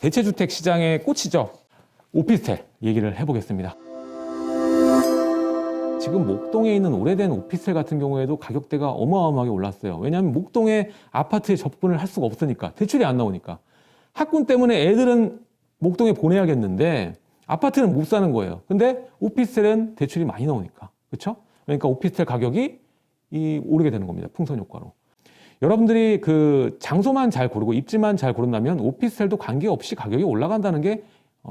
대체주택 시장의 꽃이죠. 오피스텔 얘기를 해보겠습니다. 지금 목동에 있는 오래된 오피스텔 같은 경우에도 가격대가 어마어마하게 올랐어요. 왜냐하면 목동에 아파트에 접근을 할 수가 없으니까, 대출이 안 나오니까. 학군 때문에 애들은 목동에 보내야겠는데 아파트는 못 사는 거예요. 근데 오피스텔은 대출이 많이 나오니까. 그렇죠? 그러니까 오피스텔 가격이 오르게 되는 겁니다. 풍선 효과로. 여러분들이 그 장소만 잘 고르고 입지만 잘 고른다면 오피스텔도 관계없이 가격이 올라간다는 게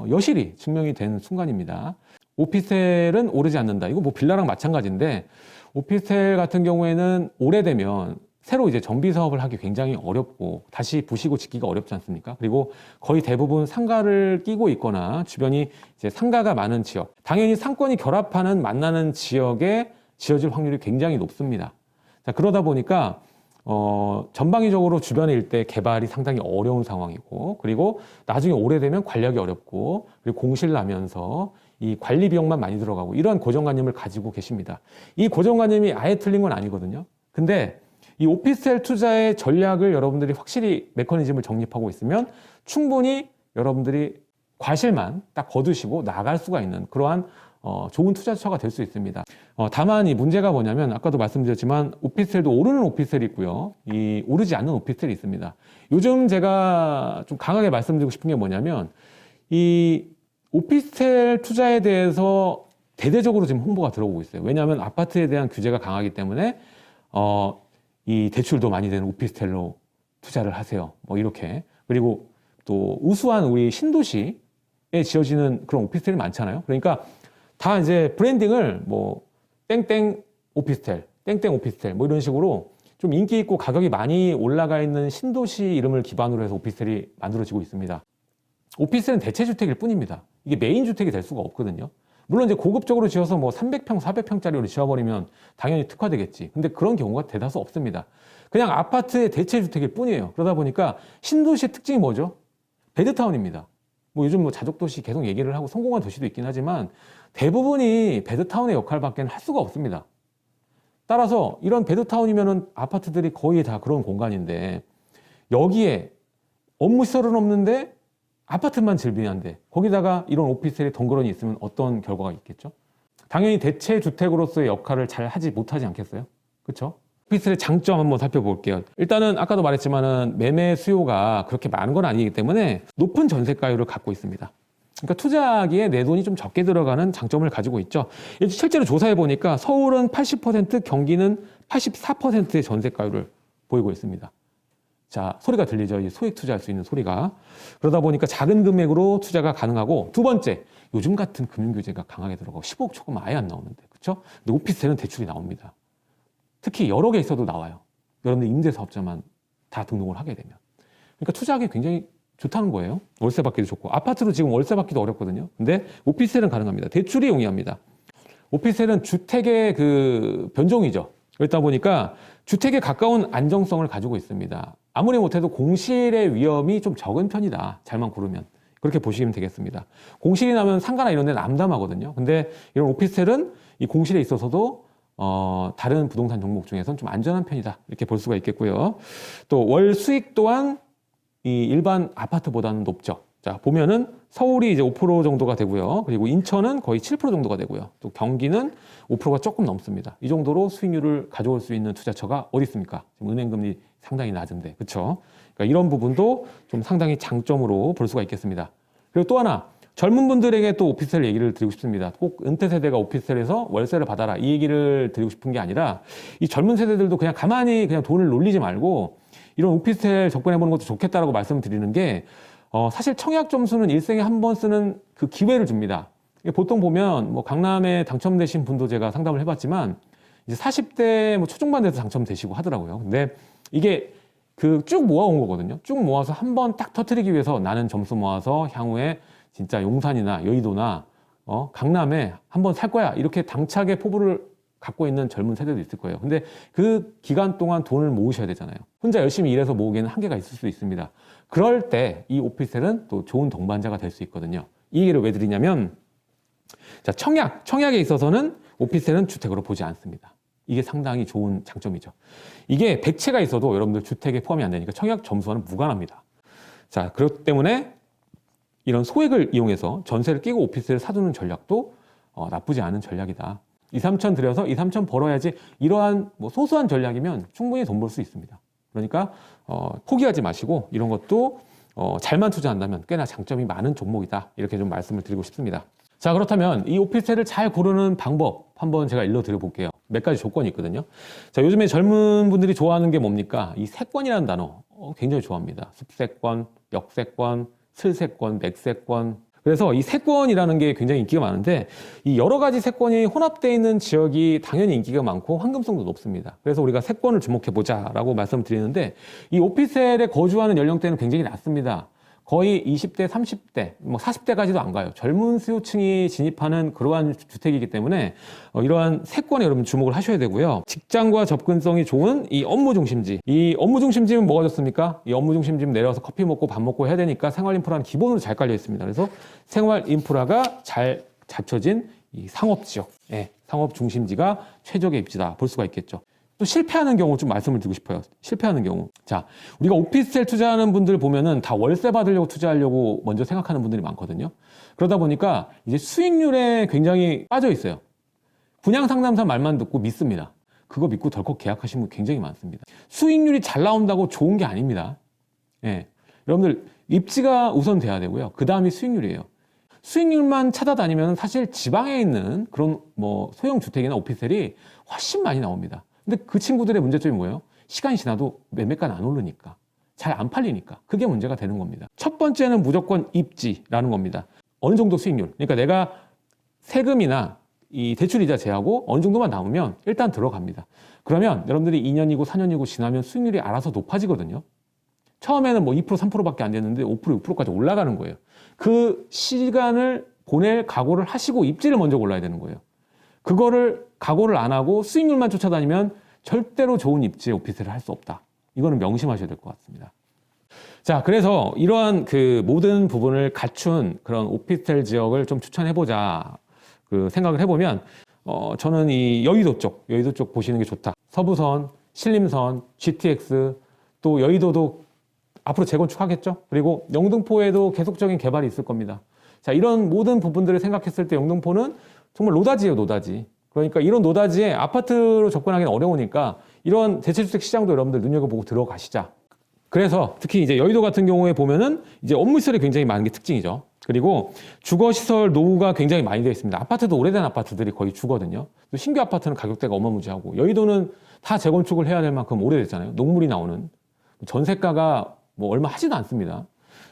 여실히 증명이 된 순간입니다. 오피스텔은 오르지 않는다. 이거 뭐 빌라랑 마찬가지인데, 오피스텔 같은 경우에는 오래되면 새로 이제 정비 사업을 하기 굉장히 어렵고 다시 부시고 짓기가 어렵지 않습니까? 그리고 거의 대부분 상가를 끼고 있거나 주변이 이제 상가가 많은 지역, 당연히 상권이 결합하는 만나는 지역에 지어질 확률이 굉장히 높습니다. 자, 그러다 보니까 전방위적으로 주변의 일대 개발이 상당히 어려운 상황이고, 그리고 나중에 오래되면 관리하기 어렵고, 그리고 공실 나면서 이 관리 비용만 많이 들어가고, 이러한 고정관념을 가지고 계십니다. 이 고정관념이 아예 틀린 건 아니거든요. 근데 이 오피스텔 투자의 전략을 여러분들이 확실히 메커니즘을 정립하고 있으면 충분히 여러분들이 과실만 딱 거두시고 나갈 수가 있는 그러한 좋은 투자처가 될 수 있습니다. 다만 이 문제가 뭐냐면, 아까도 말씀드렸지만 오피스텔도 오르는 오피스텔이 있고요, 이 오르지 않는 오피스텔이 있습니다. 요즘 제가 좀 강하게 말씀드리고 싶은 게 뭐냐면, 이 오피스텔 투자에 대해서 대대적으로 지금 홍보가 들어오고 있어요. 왜냐하면 아파트에 대한 규제가 강하기 때문에 이 대출도 많이 되는 오피스텔로 투자를 하세요. 뭐 이렇게. 그리고 또 우수한 우리 신도시에 지어지는 그런 오피스텔이 많잖아요. 그러니까 다 이제 브랜딩을 뭐 땡땡 오피스텔, 땡땡 오피스텔 뭐 이런 식으로 좀 인기 있고 가격이 많이 올라가 있는 신도시 이름을 기반으로 해서 오피스텔이 만들어지고 있습니다. 오피스텔은 대체주택일 뿐입니다. 이게 메인 주택이 될 수가 없거든요. 물론 이제 고급적으로 지어서 뭐 300평, 400평짜리로 지어버리면 당연히 특화되겠지. 근데 그런 경우가 대다수 없습니다. 그냥 아파트의 대체주택일 뿐이에요. 그러다 보니까 신도시의 특징이 뭐죠? 베드타운입니다. 뭐 요즘 뭐 자족도시 계속 얘기를 하고 성공한 도시도 있긴 하지만 대부분이 베드타운의 역할밖에 할 수가 없습니다. 따라서 이런 베드타운이면은 아파트들이 거의 다 그런 공간인데, 여기에 업무 시설은 없는데 아파트만 즐비한데 거기다가 이런 오피스텔이 덩그러니 있으면 어떤 결과가 있겠죠? 당연히 대체 주택으로서의 역할을 잘 하지 못하지 않겠어요? 그렇죠? 오피스텔의 장점 한번 살펴볼게요. 일단은 아까도 말했지만은 매매 수요가 그렇게 많은 건 아니기 때문에 높은 전세가율을 갖고 있습니다. 그러니까 투자하기에 내 돈이 좀 적게 들어가는 장점을 가지고 있죠. 실제로 조사해 보니까 서울은 80%, 경기는 84%의 전세가율을 보이고 있습니다. 자, 소리가 들리죠? 이 소액 투자할 수 있는 소리가. 그러다 보니까 작은 금액으로 투자가 가능하고, 두 번째, 요즘 같은 금융규제가 강하게 들어가고 15억 초급 아예 안 나오는데, 그렇죠? 근데 오피스텔은 대출이 나옵니다. 특히 여러 개 있어도 나와요. 여러분들 임대사업자만 다 등록을 하게 되면. 그러니까 투자하기 굉장히 좋다는 거예요. 월세 받기도 좋고. 아파트로 지금 월세 받기도 어렵거든요. 근데 오피스텔은 가능합니다. 대출이 용이합니다. 오피스텔은 주택의 그 변종이죠. 그렇다 보니까 주택에 가까운 안정성을 가지고 있습니다. 아무리 못해도 공실의 위험이 좀 적은 편이다. 잘만 고르면. 그렇게 보시면 되겠습니다. 공실이 나면 상가나 이런 데는 암담하거든요. 근데 이런 오피스텔은 이 공실에 있어서도 다른 부동산 종목 중에서는 좀 안전한 편이다. 이렇게 볼 수가 있겠고요. 또 월 수익 또한 이 일반 아파트보다는 높죠. 자, 보면은 서울이 이제 5% 정도가 되고요. 그리고 인천은 거의 7% 정도가 되고요. 또 경기는 5%가 조금 넘습니다. 이 정도로 수익률을 가져올 수 있는 투자처가 어디 있습니까? 지금 은행금리 상당히 낮은데, 그렇죠? 그러니까 이런 부분도 좀 상당히 장점으로 볼 수가 있겠습니다. 그리고 또 하나, 젊은 분들에게 또 오피스텔 얘기를 드리고 싶습니다. 꼭 은퇴 세대가 오피스텔에서 월세를 받아라, 이 얘기를 드리고 싶은 게 아니라, 이 젊은 세대들도 그냥 가만히 그냥 돈을 놀리지 말고 이런 오피스텔 접근해보는 것도 좋겠다라고 말씀드리는 게, 사실 청약 점수는 일생에 한 번 쓰는 그 기회를 줍니다. 보통 보면 뭐 강남에 당첨되신 분도 제가 상담을 해봤지만 이제 40대 뭐 초중반 돼서 당첨되시고 하더라고요. 근데 이게 그 쭉 모아온 거거든요. 쭉 모아서 한 번 딱 터뜨리기 위해서 나는 점수 모아서 향후에 진짜 용산이나 여의도나 강남에 한 번 살 거야, 이렇게 당차게 포부를 갖고 있는 젊은 세대도 있을 거예요. 근데 그 기간 동안 돈을 모으셔야 되잖아요. 혼자 열심히 일해서 모으기에는 한계가 있을 수 있습니다. 그럴 때 이 오피스텔은 또 좋은 동반자가 될 수 있거든요. 이 얘기를 왜 드리냐면, 자, 청약에 있어서는 오피스텔은 주택으로 보지 않습니다. 이게 상당히 좋은 장점이죠. 이게 100채가 있어도 여러분들 주택에 포함이 안 되니까 청약 점수와는 무관합니다. 자, 그렇기 때문에 이런 소액을 이용해서 전세를 끼고 오피스를 사두는 전략도 나쁘지 않은 전략이다. 2, 3천 들여서 2, 3천 벌어야지, 이러한 뭐 소소한 전략이면 충분히 돈 벌 수 있습니다. 그러니까 포기하지 마시고 이런 것도 잘만 투자한다면 꽤나 장점이 많은 종목이다. 이렇게 좀 말씀을 드리고 싶습니다. 자, 그렇다면 이 오피스텔을 잘 고르는 방법 한번 제가 일러드려 볼게요. 몇 가지 조건이 있거든요. 자, 요즘에 젊은 분들이 좋아하는 게 뭡니까? 이 세권이라는 단어 굉장히 좋아합니다. 습세권, 역세권, 슬세권, 맥세권. 그래서 이 세권이라는 게 굉장히 인기가 많은데, 이 여러 가지 세권이 혼합되어 있는 지역이 당연히 인기가 많고 황금성도 높습니다. 그래서 우리가 세권을 주목해 보자라고 말씀드리는데, 이 오피스텔에 거주하는 연령대는 굉장히 낮습니다. 거의 20대, 30대, 뭐 40대까지도 안 가요. 젊은 수요층이 진입하는 그러한 주택이기 때문에 이러한 세권에 여러분 주목을 하셔야 되고요. 직장과 접근성이 좋은 이 업무 중심지. 이 업무 중심지는 뭐가 좋습니까? 이 업무 중심지는 내려와서 커피 먹고 밥 먹고 해야 되니까 생활 인프라는 기본으로 잘 깔려 있습니다. 그래서 생활 인프라가 잘 갖춰진 이 상업 지역, 상업 중심지가 최적의 입지다 볼 수가 있겠죠. 또 실패하는 경우 좀 말씀을 드리고 싶어요. 실패하는 경우. 자, 우리가 오피스텔 투자하는 분들 보면은 다 월세 받으려고 투자하려고 먼저 생각하는 분들이 많거든요. 그러다 보니까 이제 수익률에 굉장히 빠져 있어요. 분양 상담사 말만 듣고 믿습니다. 그거 믿고 덜컥 계약하시는 분 굉장히 많습니다. 수익률이 잘 나온다고 좋은 게 아닙니다. 여러분들 입지가 우선 돼야 되고요. 그 다음이 수익률이에요. 수익률만 찾아다니면 사실 지방에 있는 그런 뭐 소형 주택이나 오피스텔이 훨씬 많이 나옵니다. 근데 그 친구들의 문제점이 뭐예요? 시간이 지나도 매매가는 안 오르니까, 잘 안 팔리니까. 그게 문제가 되는 겁니다. 첫 번째는 무조건 입지라는 겁니다. 어느 정도 수익률. 그러니까 내가 세금이나 이 대출이자 제하고 어느 정도만 남으면 일단 들어갑니다. 그러면 여러분들이 2년이고 4년이고 지나면 수익률이 알아서 높아지거든요. 처음에는 뭐 2%, 3%밖에 안 됐는데 5%, 6%까지 올라가는 거예요. 그 시간을 보낼 각오를 하시고 입지를 먼저 골라야 되는 거예요. 그거를 각오를 안 하고 수익률만 쫓아다니면 절대로 좋은 입지의 오피스텔을 할 수 없다. 이거는 명심하셔야 될 것 같습니다. 자, 그래서 이러한 그 모든 부분을 갖춘 그런 오피스텔 지역을 좀 추천해보자 그 생각을 해보면, 저는 이 여의도 쪽 보시는 게 좋다. 서부선, 신림선, GTX, 또 여의도도 앞으로 재건축하겠죠. 그리고 영등포에도 계속적인 개발이 있을 겁니다. 자, 이런 모든 부분들을 생각했을 때 영등포는 정말 노다지예요, 노다지. 그러니까 이런 노다지에 아파트로 접근하기는 어려우니까 이런 대체주택 시장도 여러분들 눈여겨보고 들어가시자. 그래서 특히 이제 여의도 같은 경우에 보면은 이제 업무시설이 굉장히 많은 게 특징이죠. 그리고 주거시설 노후가 굉장히 많이 되어 있습니다. 아파트도 오래된 아파트들이 거의 주거든요. 또 신규 아파트는 가격대가 어마무지하고, 여의도는 다 재건축을 해야 될 만큼 오래됐잖아요. 녹물이 나오는. 전세가가 뭐 얼마 하지도 않습니다.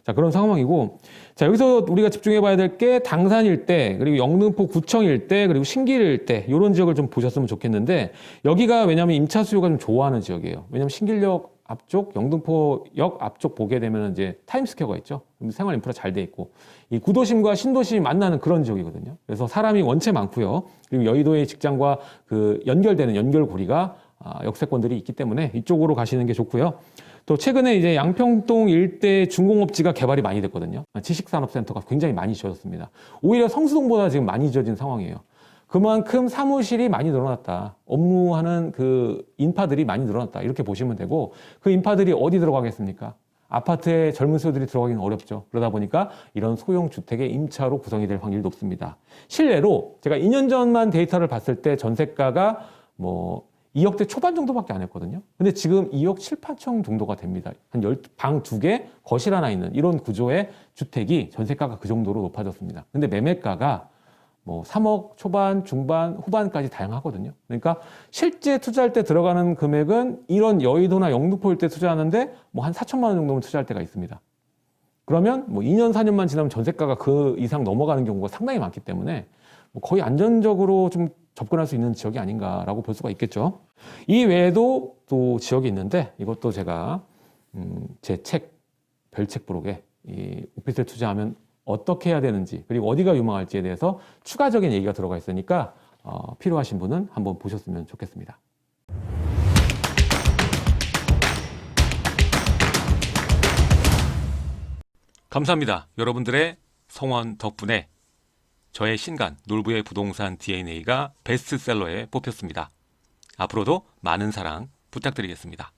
자, 그런 상황이고, 자, 여기서 우리가 집중해 봐야 될 게 당산 일대, 그리고 영등포 구청 일대, 그리고 신길 일대, 이런 지역을 좀 보셨으면 좋겠는데, 여기가 왜냐하면 임차 수요가 좀 좋아하는 지역이에요. 왜냐하면 신길역 앞쪽, 영등포역 앞쪽 보게 되면 이제 타임스퀘어가 있죠. 생활 인프라 잘 돼 있고, 이 구도심과 신도심이 만나는 그런 지역이거든요. 그래서 사람이 원체 많고요. 그리고 여의도의 직장과 그 연결되는 연결고리가 역세권들이 있기 때문에 이쪽으로 가시는 게 좋고요. 또 최근에 이제 양평동 일대 중공업지가 개발이 많이 됐거든요. 지식산업센터가 굉장히 많이 지어졌습니다. 오히려 성수동보다 지금 많이 지어진 상황이에요. 그만큼 사무실이 많이 늘어났다. 업무하는 그 인파들이 많이 늘어났다. 이렇게 보시면 되고, 그 인파들이 어디 들어가겠습니까? 아파트에 젊은 수요들이 들어가기는 어렵죠. 그러다 보니까 이런 소형 주택의 임차로 구성이 될 확률이 높습니다. 실례로 제가 2년 전만 데이터를 봤을 때 전세가가 뭐 2억대 초반 정도밖에 안 했거든요. 근데 지금 2억 7, 8천 정도가 됩니다. 한 방 2개, 거실 하나 있는 이런 구조의 주택이 전세가가 그 정도로 높아졌습니다. 근데 매매가가 뭐 3억 초반, 중반, 후반까지 다양하거든요. 그러니까 실제 투자할 때 들어가는 금액은 이런 여의도나 영등포 일대 투자하는데 뭐 한 4천만 원 정도면 투자할 때가 있습니다. 그러면 뭐 2년, 4년만 지나면 전세가가 그 이상 넘어가는 경우가 상당히 많기 때문에 뭐 거의 안전적으로 좀 접근할 수 있는 지역이 아닌가라고 볼 수가 있겠죠. 이 외에도 또 지역이 있는데, 이것도 제가 제 책, 별책 부록에 이 오피스텔 투자하면 어떻게 해야 되는지, 그리고 어디가 유망할지에 대해서 추가적인 얘기가 들어가 있으니까 필요하신 분은 한번 보셨으면 좋겠습니다. 감사합니다. 여러분들의 성원 덕분에 저의 신간 놀부의 부동산 DNA가 베스트셀러에 뽑혔습니다. 앞으로도 많은 사랑 부탁드리겠습니다.